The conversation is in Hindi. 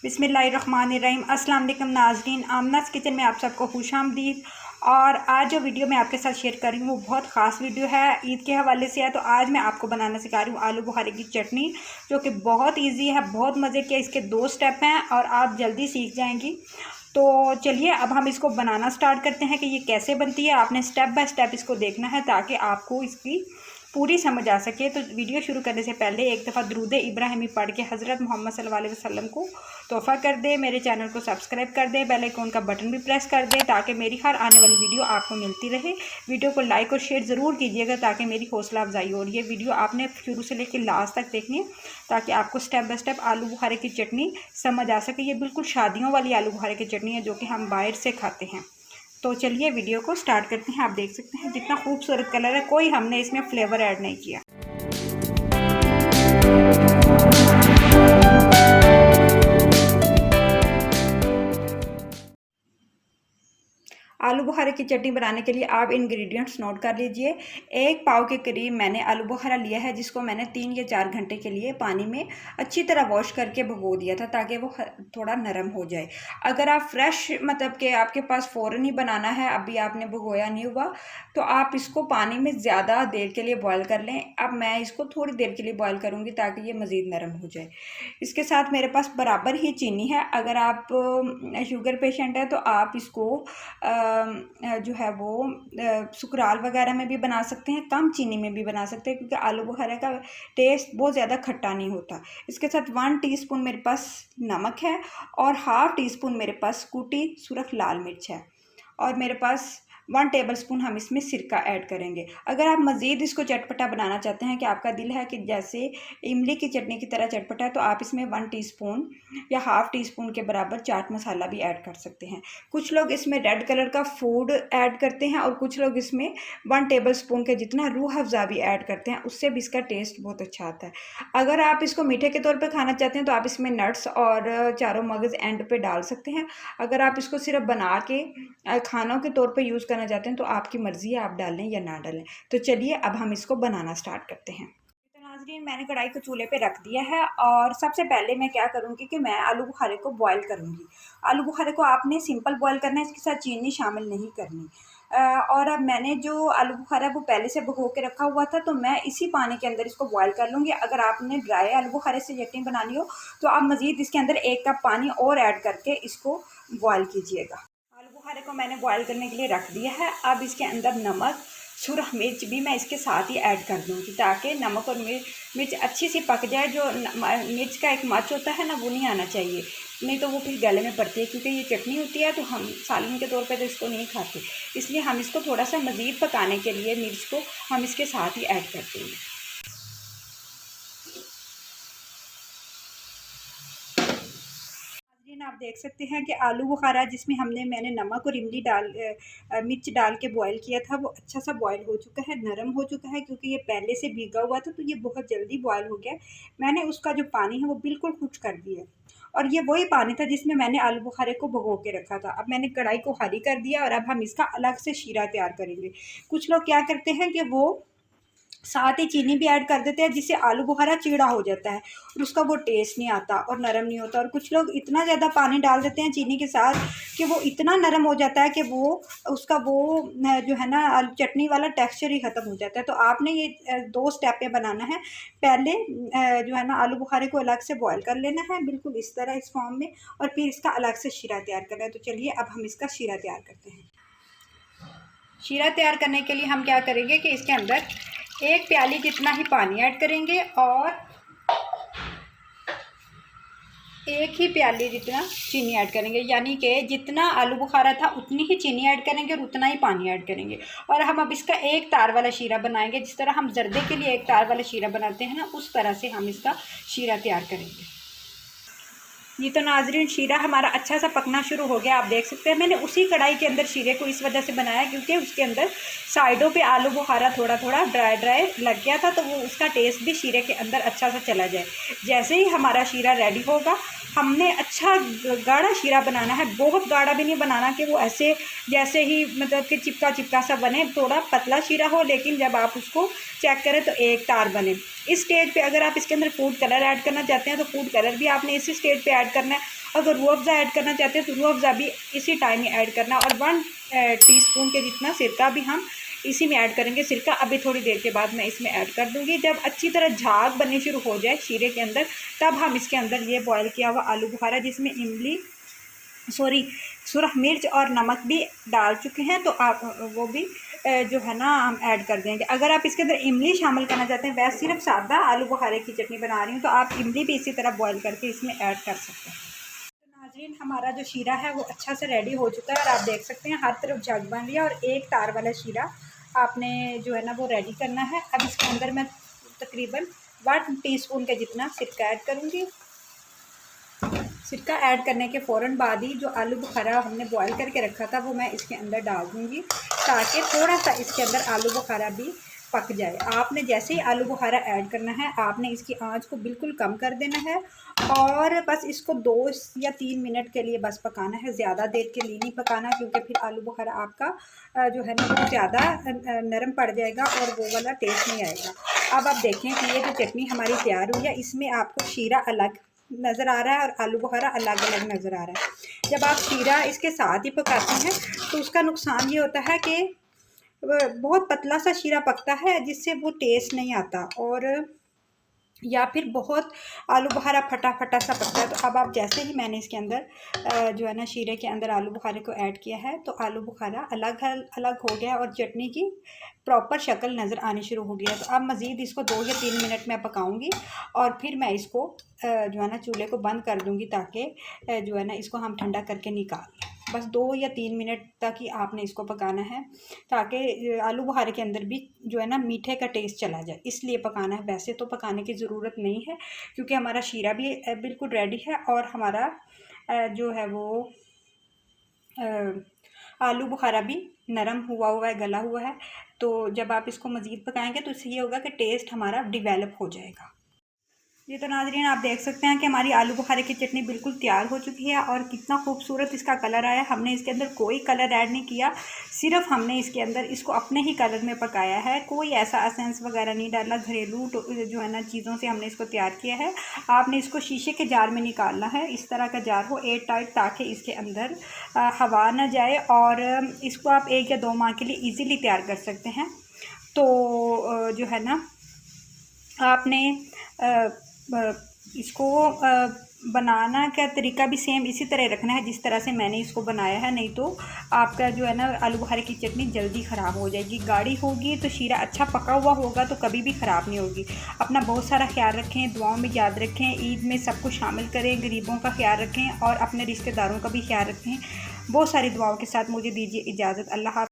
बिस्मिल्लाहिर्रहमानिर्रहीम। अस्सलाम वालेकुम नाज़रीन, आमनाज़ किचन में आप सबको खुशामदीद। और आज जो वीडियो मैं आपके साथ शेयर कर रही हूँ वो बहुत ख़ास वीडियो है, ईद के हवाले से है। तो आज मैं आपको बनाना सिखा रही हूँ आलू बुखारे की चटनी, जो कि बहुत इजी है, बहुत मज़े के। इसके 2 स्टेप हैं और आप जल्दी सीख जाएंगी। तो चलिए अब हम इसको बनाना स्टार्ट करते हैं कि ये कैसे बनती है। आपने स्टेप बाय स्टेप इसको देखना है ताकि आपको इसकी पूरी समझ आ सके। तो वीडियो शुरू करने से पहले एक दफ़ा दुरूद इब्राहिमी पढ़ के हज़रत मोहम्मद सल्लल्लाहु अलैहि वसल्लम को तोहफ़ा कर दे। मेरे चैनल को सब्सक्राइब कर दे, बेल आइकन का बटन भी प्रेस कर दे ताकि मेरी हर आने वाली वीडियो आपको मिलती रहे। वीडियो को लाइक और शेयर ज़रूर कीजिएगा ताकि मेरी हौसला अफजाई हो। और ये वीडियो आपने शुरू से लेकर लास्ट तक देखनी है ताकि आपको स्टेप बाय स्टेप आलू बुखारे की चटनी समझ आ सके। ये बिल्कुल शादियों वाली आलू बुखारे की चटनी है जो कि हम बाहर से खाते हैं। तो चलिए वीडियो को स्टार्ट करते हैं। आप देख सकते हैं जितना खूबसूरत कलर है, कोई हमने इसमें फ्लेवर ऐड नहीं किया। आलू बुखारे की चटनी बनाने के लिए आप इंग्रेडिएंट्स नोट कर लीजिए। 1 पाव के करीब मैंने आलू बुखारा लिया है, जिसको मैंने 3 या 4 घंटे के लिए पानी में अच्छी तरह वॉश करके भिगो दिया था ताकि वो थोड़ा नरम हो जाए। अगर आप फ्रेश मतलब कि आपके पास फ़ौरन ही बनाना है, अभी आपने भिगोया नहीं हुआ, तो आप इसको पानी में ज़्यादा देर के लिए बॉयल कर लें। अब मैं इसको थोड़ी देर के लिए बॉयल करूँगी ताकि ये मज़ीद नरम हो जाए। इसके साथ मेरे पास बराबर ही चीनी है। अगर आप शुगर पेशेंट है तो आप इसको जो है वो सुकराल वगैरह में भी बना सकते हैं, कम चीनी में भी बना सकते हैं, क्योंकि आलू बुखारे का टेस्ट बहुत ज़्यादा खट्टा नहीं होता। इसके साथ 1 टीस्पून मेरे पास नमक है और ½ टीस्पून मेरे पास कूटी सुरख लाल मिर्च है, और मेरे पास 1 टेबलस्पून हम इसमें सिरका ऐड करेंगे। अगर आप मज़ीद इसको चटपटा बनाना चाहते हैं कि आपका दिल है कि जैसे इमली की चटनी की तरह चटपटा है, तो आप इसमें 1 टीस्पून या ½ टीस्पून के बराबर चाट मसाला भी ऐड कर सकते हैं। कुछ लोग इसमें रेड कलर का फूड ऐड करते हैं और कुछ लोग इसमें 1 टेबलस्पून के जितना रूह अफ़ज़ा भी ऐड करते हैं, उससे भी इसका टेस्ट बहुत अच्छा आता है। अगर आप इसको मीठे के तौर पर खाना चाहते हैं तो आप इसमें नट्स और चारों मगज़ एंड पे डाल सकते हैं। अगर आप इसको सिर्फ बना के खानों के तौर पे यूज़ करना चाहते हैं तो आपकी मर्ज़ी है, आप डालें या ना डालें। तो चलिए अब हम इसको बनाना स्टार्ट करते हैं। तो नाज़रीन, मैंने कढ़ाई को चूल्हे पे रख दिया है और सबसे पहले मैं क्या करूँगी कि मैं आलू बुखारे को बॉयल करूँगी। आलू बुखारे को आपने सिंपल बॉयल करना है, इसके साथ चीनी शामिल नहीं करनी। और अब मैंने जो आलू बुखारा है वो पहले से भिगो के रखा हुआ था, तो मैं इसी पानी के अंदर इसको बॉयल कर लूँगी। अगर आपने ड्राई आलू बुखारे से चटनी बनानी हो तो आप मज़ीद इसके अंदर 1 कप पानी और ऐड करके इसको बॉयल कीजिएगा। बुखारे को मैंने बॉयल करने के लिए रख दिया है। अब इसके अंदर नमक, सुरख मिर्च भी मैं इसके साथ ही ऐड कर दूँगी ताकि नमक और मिर्च अच्छी सी पक जाए। जो मिर्च का एक मच होता है ना, वो नहीं आना चाहिए, नहीं तो वो फिर गले में पड़ती है, क्योंकि ये चटनी होती है तो हम सालन के तौर पे तो इसको नहीं खाते। इसलिए हम इसको थोड़ा सा मज़ीद पकाने के लिए मिर्च को हम इसके साथ ही ऐड कर देंगे। आप देख सकते हैं कि आलू बुखारा जिसमें मैंने नमक और इमली मिर्च डाल के बॉयल किया था, वो अच्छा सा बॉयल हो चुका है, नरम हो चुका है, क्योंकि ये पहले से भीगा हुआ था तो ये बहुत जल्दी बॉयल हो गया। मैंने उसका जो पानी है वो बिल्कुल खुश्क कर दिया, और ये वही पानी था जिसमें मैंने आलू बुखारे को भिगो के रखा था। अब मैंने कढ़ाई को खाली कर दिया और अब हम इसका अलग से शीरा तैयार करेंगे। कुछ लोग क्या करते हैं कि वो साथ ही चीनी भी ऐड कर देते हैं, जिससे आलू बुखारा चीड़ा हो जाता है और उसका वो टेस्ट नहीं आता और नरम नहीं होता। और कुछ लोग इतना ज़्यादा पानी डाल देते हैं चीनी के साथ कि वो इतना नरम हो जाता है कि वो उसका वो जो है ना चटनी वाला टेक्सचर ही ख़त्म हो जाता है। तो आपने ये 2 स्टेप में बनाना है। पहले जो है ना आलू बुखारे को अलग से बॉयल कर लेना है, बिल्कुल इस तरह इस फॉर्म में, और फिर इसका अलग से शीरा तैयार करना है। तो चलिए अब हम इसका शीरा तैयार करते हैं। शीरा तैयार करने के लिए हम क्या करेंगे कि इसके अंदर 1 प्याली जितना ही पानी ऐड करेंगे और 1 ही प्याली जितना चीनी ऐड करेंगे, यानी कि जितना आलू बुखारा था उतनी ही चीनी ऐड करेंगे और उतना ही पानी ऐड करेंगे। और हम अब इसका 1 तार वाला शीरा बनाएंगे। जिस तरह हम जर्दे के लिए 1 तार वाला शीरा बनाते हैं ना, उस तरह से हम इसका शीरा तैयार करेंगे। ये तो नाज़रीन शीरा हमारा अच्छा सा पकना शुरू हो गया। आप देख सकते हैं मैंने उसी कढ़ाई के अंदर शीरे को इस वजह से बनाया क्योंकि उसके अंदर साइडों पे आलू बुखारा थोड़ा थोड़ा ड्राई लग गया था, तो वो उसका टेस्ट भी शीरे के अंदर अच्छा सा चला जाए। जैसे ही हमारा शीरा रेडी होगा, हमने अच्छा गाढ़ा शीरा बनाना है, बहुत गाढ़ा भी नहीं बनाना कि वो ऐसे जैसे ही मतलब कि चिपका चिपका सा बने। थोड़ा पतला शीरा हो, लेकिन जब आप उसको चेक करें तो 1 तार बने। इस स्टेज पे अगर आप इसके अंदर फूड कलर ऐड करना चाहते हैं तो फूड कलर भी आपने इसी स्टेज पे ऐड करना है। अगर रूह अफ़ज़ा ऐड करना चाहते हैं तो रूह अफ़ज़ा भी इसी टाइम ही ऐड करना है। और 1 टीस्पून के जितना सिरका भी हम इसी में ऐड करेंगे। सिरका अभी थोड़ी देर के बाद मैं इसमें ऐड कर दूँगी। जब अच्छी तरह झाग बननी शुरू हो जाए शीरे के अंदर, तब हम इसके अंदर ये बॉयल किया हुआ आलू बुखारा, जिसमें सुरख मिर्च और नमक भी डाल चुके हैं, तो आप वो भी जो है ना हम ऐड कर देंगे। अगर आप इसके अंदर इमली शामिल करना चाहते हैं, वैसे सिर्फ सादा आलू बुखारे की चटनी बना रही हूँ, तो आप इमली भी इसी तरह बॉयल करके इसमें ऐड कर सकते हैं। तो नाज़रीन, हमारा जो शीरा है वो अच्छा से रेडी हो चुका है और आप देख सकते हैं हर तरफ जग बन रही है। और एक तार वाला शीरा आपने जो है ना वो रेडी करना है। अब इसके अंदर मैं तकरीबन 1 टीस्पून के जितना सिरका ऐड करूँगी। सिरका ऐड करने के फ़ौरन बाद ही जो आलू बुखारा हमने बॉयल करके रखा था वो मैं इसके अंदर डाल दूँगी, ताकि थोड़ा सा इसके अंदर आलू बुखारा भी पक जाए। आपने जैसे ही आलू बुखारा ऐड करना है, आपने इसकी आंच को बिल्कुल कम कर देना है और बस इसको 2 या 3 मिनट के लिए बस पकाना है। ज़्यादा देर के लिए नहीं पकाना, क्योंकि फिर आलू बुखारा आपका जो है ना वो ज़्यादा नरम पड़ जाएगा और वो वाला टेस्ट नहीं आएगा। अब आप देखें कि ये जो चटनी हमारी तैयार हुई है, इसमें आपको शीरा अलग नज़र आ रहा है और आलू बुखारा अलग अलग नज़र आ रहा है। जब आप शीरा इसके साथ ही पकाते हैं तो उसका नुकसान ये होता है कि बहुत पतला सा शीरा पकता है, जिससे वो टेस्ट नहीं आता, और या फिर बहुत आलू बुखारा फटा फटा सा पकता है। तो अब आप जैसे ही मैंने इसके अंदर जो है ना शीरे के अंदर आलू बुखारे को ऐड किया है, तो आलू बुखारा अलग अलग हो गया और चटनी की प्रॉपर शक्ल नज़र आनी शुरू हो गई है। तो अब मज़ीद इसको 2 या 3 मिनट में पकाऊंगी और फिर मैं इसको जो है ना चूल्हे को बंद कर दूंगी, ताकि जो है ना इसको हम ठंडा करके निकाल लें। बस 2 या 3 मिनट तक ही आपने इसको पकाना है, ताकि आलू बुखारे के अंदर भी जो है ना मीठे का टेस्ट चला जाए, इसलिए पकाना है। वैसे तो पकाने की ज़रूरत नहीं है, क्योंकि हमारा शीरा भी बिल्कुल रेडी है और हमारा जो है वो आलू बुखारा भी नरम हुआ है, गला हुआ है। तो जब आप इसको मज़ीद पकाएंगे तो इससे ये होगा कि टेस्ट हमारा डिवेलप हो जाएगा। ये तो नाज़रीन आप देख सकते हैं कि हमारी आलू बुखारे की चटनी बिल्कुल तैयार हो चुकी है और कितना खूबसूरत इसका कलर आया। हमने इसके अंदर कोई कलर ऐड नहीं किया, सिर्फ हमने इसके अंदर इसको अपने ही कलर में पकाया है। कोई ऐसा एसेंस वगैरह नहीं डाला, घरेलू जो है ना चीज़ों से हमने इसको तैयार किया है। आपने इसको शीशे के जार में निकालना है, इस तरह का जार हो एयर टाइट, ताकि इसके अंदर हवा ना जाए, और इसको आप 1 या 2 माह के लिए ईज़िली तैयार कर सकते हैं। तो जो है ना आपने इसको बनाना का तरीका भी सेम इसी तरह रखना है जिस तरह से मैंने इसको बनाया है, नहीं तो आपका जो है ना आलू बुखारे की चटनी जल्दी ख़राब हो जाएगी। गाढ़ी होगी तो शीरा अच्छा पका हुआ होगा तो कभी भी ख़राब नहीं होगी। अपना बहुत सारा ख्याल रखें, दुआओं में याद रखें, ईद में सबको शामिल करें, गरीबों का ख्याल रखें और अपने रिश्तेदारों का भी ख्याल रखें। बहुत सारी दुआओं के साथ मुझे दीजिए इजाज़त। अल्लाह हाफ़िज़।